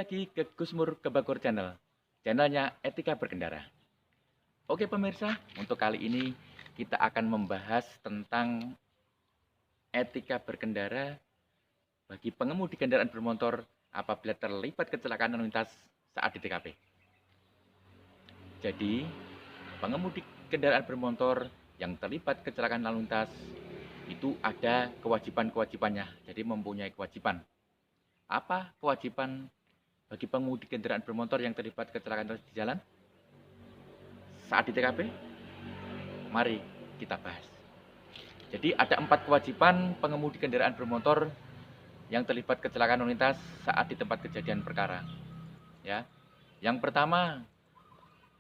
lagi ke Gusmur Kebakur Channel, channelnya Etika Berkendara. Oke pemirsa, untuk kali ini kita akan membahas tentang etika berkendara bagi pengemudi kendaraan bermotor apabila terlibat kecelakaan lalu lintas saat di TKP. Jadi, pengemudi kendaraan bermotor yang terlibat kecelakaan lalu lintas itu ada kewajiban-kewajibannya. Jadi mempunyai kewajiban. Apa kewajiban bagi pengemudi kendaraan bermotor yang terlibat kecelakaan di jalan saat di TKP? Mari kita bahas. Jadi ada 4 kewajiban pengemudi kendaraan bermotor yang terlibat kecelakaan lalu lintas saat di tempat kejadian perkara. Ya, yang pertama,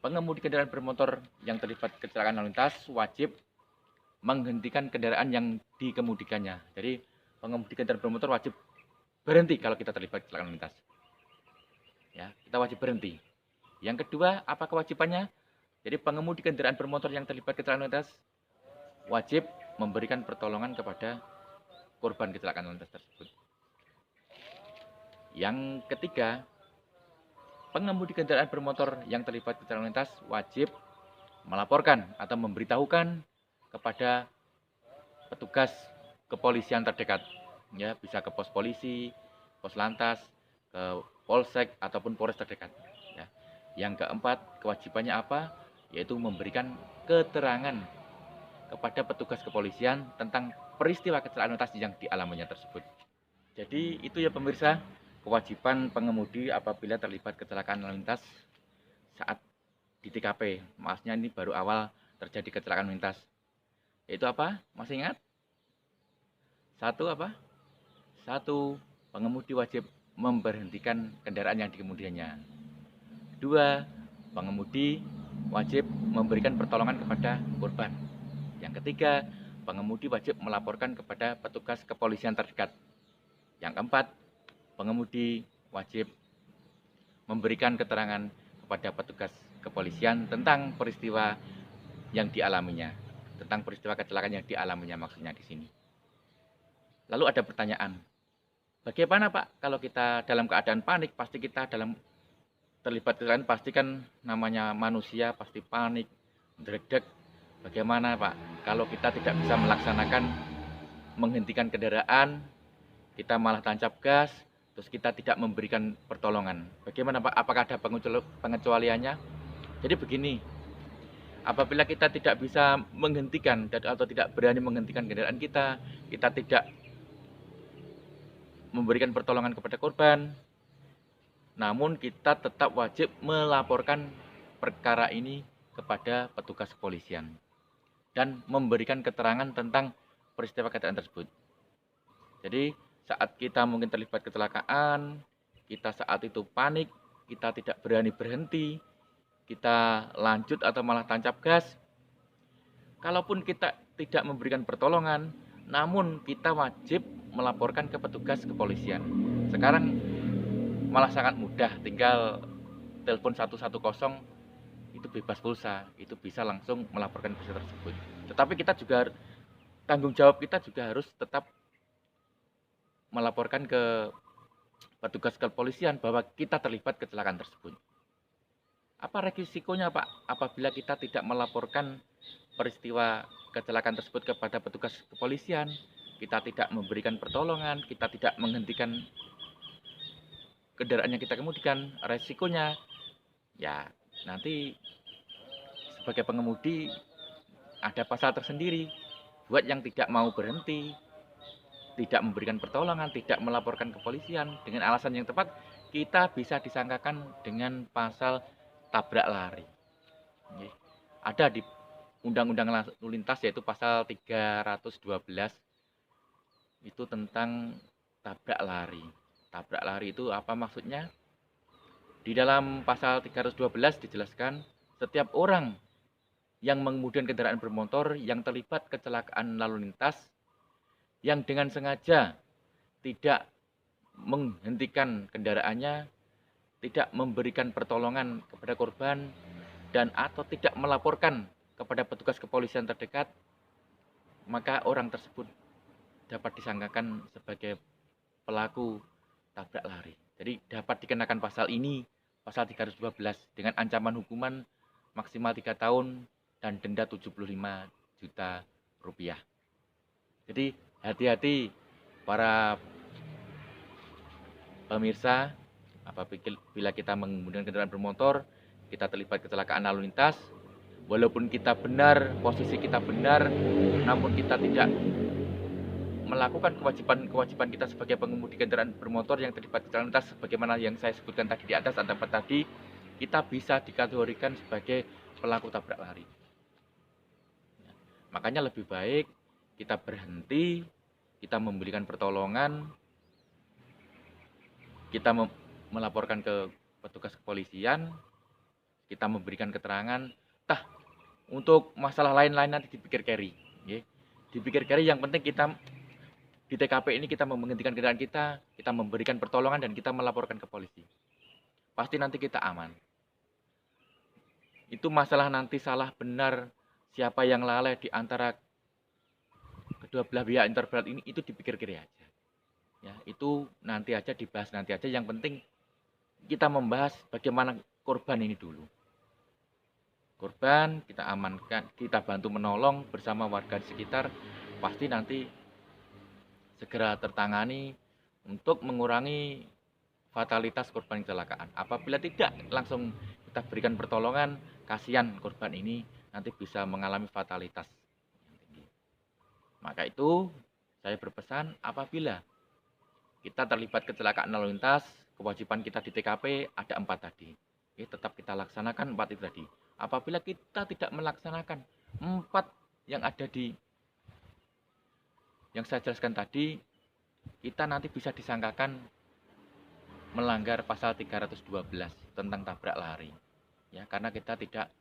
pengemudi kendaraan bermotor yang terlibat kecelakaan lalu lintas wajib menghentikan kendaraan yang dikemudikannya. Jadi pengemudi kendaraan bermotor wajib berhenti kalau kita terlibat kecelakaan lalu lintas. Ya, kita wajib berhenti. Yang kedua, apa kewajibannya? Jadi pengemudi kendaraan bermotor yang terlibat kecelakaan lalu lintas wajib memberikan pertolongan kepada korban kecelakaan lalu lintas tersebut. Yang ketiga, pengemudi kendaraan bermotor yang terlibat kecelakaan lalu lintas wajib melaporkan atau memberitahukan kepada petugas kepolisian terdekat. Ya, bisa ke pos polisi, pos lantas, ke polsek ataupun polres terdekat. Ya. Yang keempat, kewajibannya apa? Yaitu memberikan keterangan kepada petugas kepolisian tentang peristiwa kecelakaan lintas yang dialaminya tersebut. Jadi itu ya pemirsa, kewajiban pengemudi apabila terlibat kecelakaan lalu lintas saat di TKP. Maksudnya ini baru awal terjadi kecelakaan lalu lintas. Yaitu apa? Masih ingat? Satu apa? Satu, pengemudi wajib memberhentikan kendaraan yang dikemudiannya. Dua, pengemudi wajib memberikan pertolongan kepada korban. Yang ketiga, pengemudi wajib melaporkan kepada petugas kepolisian terdekat. Yang keempat, pengemudi wajib memberikan keterangan kepada petugas kepolisian tentang peristiwa yang dialaminya, tentang peristiwa kecelakaan yang dialaminya maksudnya di sini. Lalu ada pertanyaan, bagaimana Pak kalau kita dalam keadaan panik? Pasti kita dalam terlibat kecelakaan pasti kan namanya manusia pasti panik, deg-deg. Bagaimana Pak kalau kita tidak bisa melaksanakan menghentikan kendaraan, kita malah tancap gas, terus kita tidak memberikan pertolongan. Bagaimana Pak? Apakah ada pengecualiannya? Jadi begini, apabila kita tidak bisa menghentikan atau tidak berani menghentikan kendaraan kita tidak memberikan pertolongan kepada korban, namun kita tetap wajib melaporkan perkara ini kepada petugas kepolisian dan memberikan keterangan tentang peristiwa kecelakaan tersebut. Jadi saat kita mungkin terlibat kecelakaan, kita saat itu panik, kita tidak berani berhenti, kita lanjut atau malah tancap gas. Kalaupun kita tidak memberikan pertolongan, namun kita wajib melaporkan ke petugas kepolisian. Sekarang malah sangat mudah, tinggal telepon 110 itu bebas pulsa, itu bisa langsung melaporkan peristiwa tersebut. Tetapi kita juga tanggung jawab kita juga harus tetap melaporkan ke petugas kepolisian bahwa kita terlibat kecelakaan tersebut. Apa resikonya Pak apabila kita tidak melaporkan peristiwa kecelakaan tersebut kepada petugas kepolisian, kita tidak memberikan pertolongan, kita tidak menghentikan kendaraan yang kita kemudikan? Resikonya ya nanti sebagai pengemudi ada pasal tersendiri buat yang tidak mau berhenti, tidak memberikan pertolongan, tidak melaporkan kepolisian dengan alasan yang tepat, kita bisa disangkakan dengan pasal tabrak lari. Ada di Undang-Undang Lalu Lintas yaitu pasal 312 itu tentang tabrak lari. Tabrak lari itu apa maksudnya? Di dalam pasal 312 dijelaskan setiap orang yang mengemudikan kendaraan bermotor yang terlibat kecelakaan lalu lintas yang dengan sengaja tidak menghentikan kendaraannya, tidak memberikan pertolongan kepada korban, dan atau tidak melaporkan kepada petugas kepolisian terdekat, maka orang tersebut dapat disangkakan sebagai pelaku tabrak lari. Jadi dapat dikenakan pasal ini, pasal 312 dengan ancaman hukuman maksimal 3 tahun dan denda 75 juta rupiah. Jadi hati-hati para pemirsa, apabila kita menggunakan kendaraan bermotor, kita terlibat kecelakaan lalu lintas, walaupun kita benar, posisi kita benar, namun kita tidak melakukan kewajiban kita sebagai pengemudi kendaraan bermotor yang terlibat kecelakaan lintas, sebagaimana yang saya sebutkan tadi di atas, kita bisa dikategorikan sebagai pelaku tabrak lari. Makanya lebih baik kita berhenti, kita memberikan pertolongan, kita melaporkan ke petugas kepolisian, kita memberikan keterangan. Untuk masalah lain-lain nanti dipikir carry, dipikir carry. Yang penting kita di TKP ini kita menghentikan kendaraan kita memberikan pertolongan dan kita melaporkan ke polisi. Pasti nanti kita aman. Itu masalah nanti salah benar, siapa yang lalai di antara kedua belah pihak interberat ini, itu dipikir kiri aja. Ya, itu nanti aja dibahas nanti aja. Yang penting kita membahas bagaimana korban ini dulu. Korban kita amankan, kita bantu menolong bersama warga di sekitar, pasti nanti segera tertangani untuk mengurangi fatalitas korban kecelakaan. Apabila tidak langsung kita berikan pertolongan, kasihan korban ini nanti bisa mengalami fatalitas. Maka itu saya berpesan, apabila kita terlibat kecelakaan lalu lintas, kewajiban kita di TKP ada 4 tadi. Tetap kita laksanakan 4 itu tadi. Apabila kita tidak melaksanakan 4 yang ada yang saya jelaskan tadi, kita nanti bisa disangkakan melanggar pasal 312 tentang tabrak lari. Ya, karena kita tidak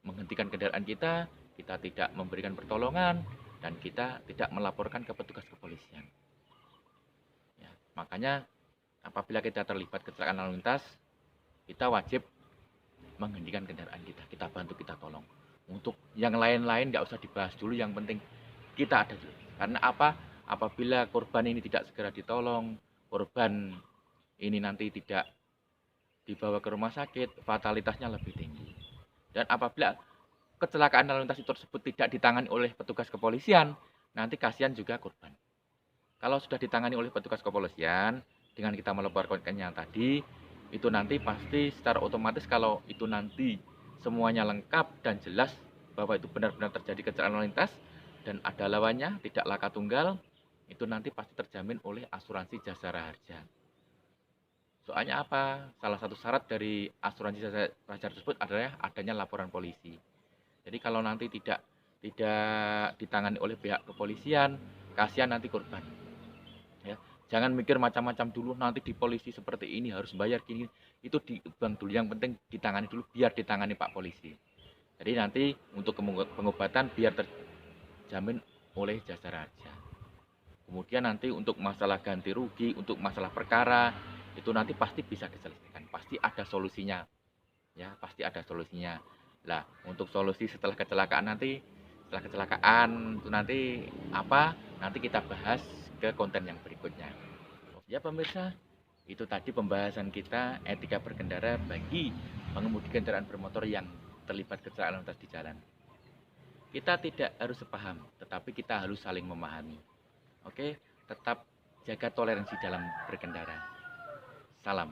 menghentikan kendaraan kita tidak memberikan pertolongan, dan kita tidak melaporkan ke petugas kepolisian. Ya, makanya apabila kita terlibat kecelakaan lalu lintas, kita wajib menghentikan kendaraan kita bantu, kita tolong. Untuk yang lain-lain nggak usah dibahas dulu, yang penting kita ada dulu. Karena apa? Apabila korban ini tidak segera ditolong, korban ini nanti tidak dibawa ke rumah sakit, fatalitasnya lebih tinggi. Dan apabila kecelakaan lalu lintas tersebut tidak ditangani oleh petugas kepolisian, nanti kasihan juga korban. Kalau sudah ditangani oleh petugas kepolisian, dengan kita melaporkannya tadi, itu nanti pasti secara otomatis, kalau itu nanti semuanya lengkap dan jelas bahwa itu benar-benar terjadi kecelakaan lalu lintas dan ada lawannya, tidak laka tunggal, itu nanti pasti terjamin oleh asuransi Jasara Harja. Soalnya apa? Salah satu syarat dari asuransi Jasara Harja tersebut adalah adanya laporan polisi. Jadi kalau nanti tidak ditangani oleh pihak kepolisian, kasihan nanti korban. Ya, jangan mikir macam-macam dulu, nanti di polisi seperti ini harus bayar gini, itu dibuang dulu. Yang penting ditangani dulu, biar ditangani Pak Polisi. Jadi nanti untuk pengobatan biar terjamin oleh Jasara Harja. Kemudian nanti untuk masalah ganti rugi, untuk masalah perkara, itu nanti pasti bisa diselesaikan, pasti ada solusinya. Ya, pasti ada solusinya. Lah, untuk solusi setelah kecelakaan itu nanti apa? Nanti kita bahas ke konten yang berikutnya. Ya pemirsa, itu tadi pembahasan kita etika berkendara bagi pengemudi kendaraan bermotor yang terlibat kecelakaan lalu lintas di jalan. Kita tidak harus sepaham, tetapi kita harus saling memahami. Oke, tetap jaga toleransi dalam berkendara. Salam.